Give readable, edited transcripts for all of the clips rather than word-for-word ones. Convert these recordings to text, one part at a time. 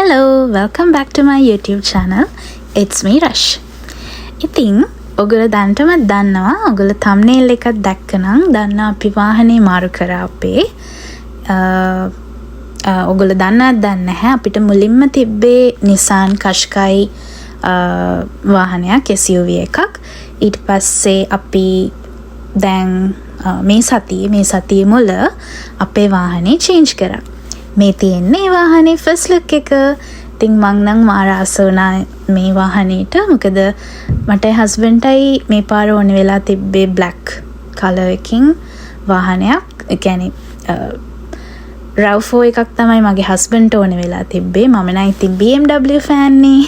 Hello, welcome back to my YouTube channel. It's me Rush. ඉතින් ඔගොල්ලෝ දැනටම දන්නවා ඔගොල්ලෝ thumbnail එකක් දැක්කනම් දන්නා අපි වාහනේ මාරු කරා අපේ. ඔගොල්ලෝ දන්නවද දන්නේ නැහැ අපිට මුලින්ම තිබ්බේ Nissan Qashqai වාහනයක් SUV එකක්. ඊට පස්සේ අපි දැන් මේ සතියේ මුල අපේ වාහනේ change කරා. මේ තියෙන්නේ වාහනේ first look එක. ඉතින් මං නම් මාර ආස වුණා මේ වාහනේට. මොකද මට හස්බන්ඩ්ටයි මේ පාර ඕන වෙලා තිබ්බේ black color එකකින් වාහනයක්. ඒ කියන්නේ RAV4 එකක් තමයි මගේ හස්බන්ඩ්ට ඕන වෙලා තිබ්බේ. මම නම් ඉතින් BMW fan නේ.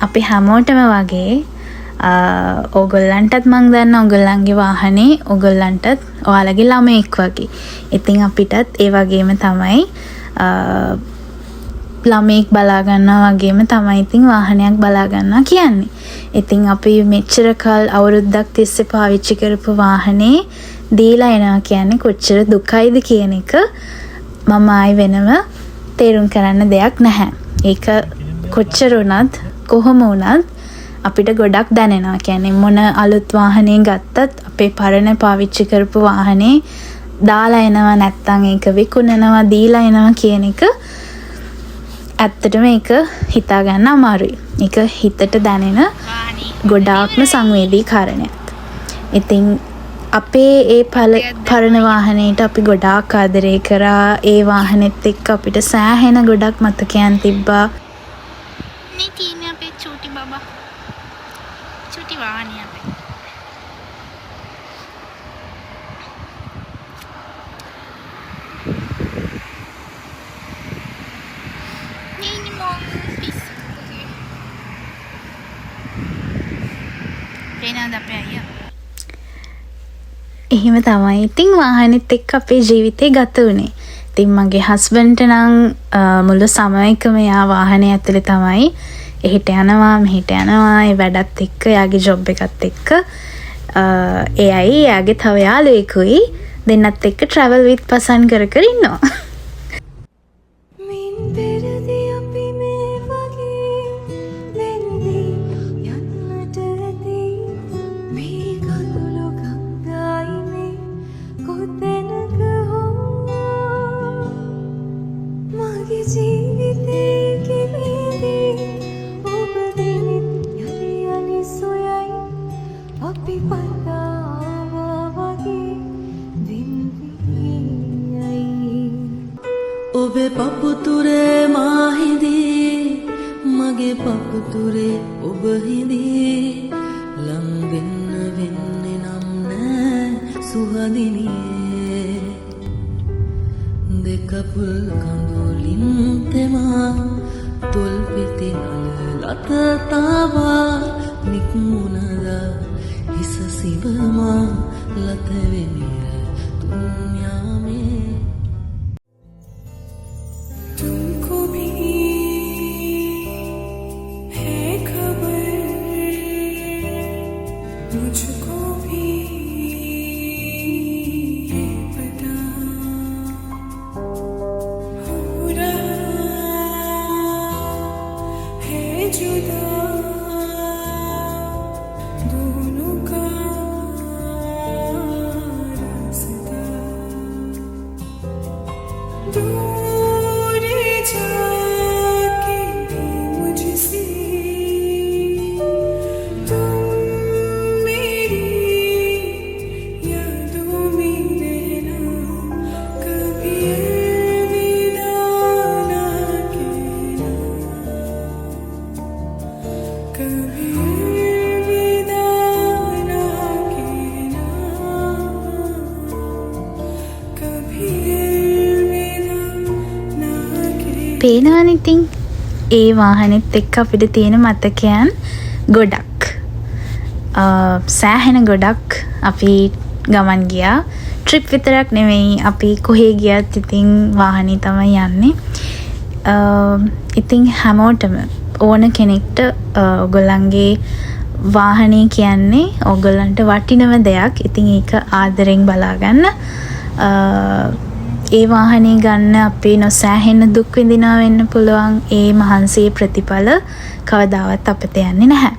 අපි හැමෝටම වගේ ඕගොල්ලන්ටත් මං දන්න ඕගොල්ලන්ගේ වාහනේ ඕගොල්ලන්ටත් ඔයාලගේ ළමෙක් වගේ. ඉතින් අපිටත් ඒ වගේම තමයි ළමෙක් බලා ගන්නවා වගේම තමයි ඉතින් වාහනයක් බලා ගන්නවා කියන්නේ. ඉතින් අපි මෙච්චර කල් අවුරුද්දක් තිස්සේ පාවිච්චි කරපු වාහනේ දීලා එනවා කියන්නේ කොච්චර දුකයිද කියන එක මම ආයි වෙනම තේරුම් කරන්න දෙයක් නැහැ. ඒක කොච්චර වුණත් කොහොම වුණත් අපිට ගොඩක් දැනෙනවා. කියන්නේ මොන අලුත් වාහනේ ගත්තත් අපේ පරණ පාවිච්චි කරපු වාහනේ දාලා එනවා නැත්තම් ඒක විකුණනවා දීලා එනවා කියන එක ඇත්තටම ඒක හිතා ගන්න අමාරුයි. ඒක හිතට දැනෙන ගොඩාක්ම සංවේදී කාරණයක්. ඉතින් අපේ ඒ පරණ වාහනේට අපි ගොඩාක් ආදරේ කරා. ඒ වාහනේත් එක්ක අපිට සෑහෙන ගොඩක් මතකයන් තිබ්බා. छोटी वाहन यहाँ पे नहीं मॉम प्लीज रेना पे आइए. එහෙම තමයි ඉතින් වාහනෙත් එක්ක අපේ ජීවිතේ ගත වුණේ. ඉතින් මගේ හස්බන්ඩ්ට නම් මුළු සමයකම යා වාහනේ ඇතුලේ තමයි එහෙට යනවා මෙහෙට යනවා ඒ වැඩත් එක්ක යාගේ ජොබ් එකත් එක්ක එයයි යාගේ තව යාළුවෙකුයි දෙන්නත් එක්ක travel with පසන් කර කර ඉන්නවා. ඔබේ පපුතුරේ මා හිඳී මගේ පපුතුරේ ඔබ හිඳී ලං වෙන්න වෙන්නේ නම් නෑ සුහදිනියේ දෙකපුල් කඳුලින් තෙමා තොල් පිටි නල ලත තාවා නික්මුණද හිස සිබමා ලත වෙමිර තුන්යාමේ පේනවනේ ඉතින් ඒ වාහනෙත් එක්ක අපිට තියෙන මතකයන් ගොඩක්. සෑහෙන ගොඩක් අපි ගමන් ගියා. ට්‍රිප් විතරක් නෙවෙයි අපි කොහේ ගියත් ඉතින් වාහනේ තමයි යන්නේ. ඉතින් හැමෝටම ඕන කෙනෙක්ට ඔයගොල්ලන්ගේ වාහනේ කියන්නේ ඔයගොල්ලන්ට වටිනම දෙයක්. ඉතින් ඒක ආදරෙන් බලා ගන්න. ඒ වාහනේ ගන්න අපේ නොසෑහෙන දුක් විඳිනවා වෙන්න පුළුවන්. ඒ මහන්සියේ ප්‍රතිඵල කවදාවත් අපිට යන්නේ නැහැ.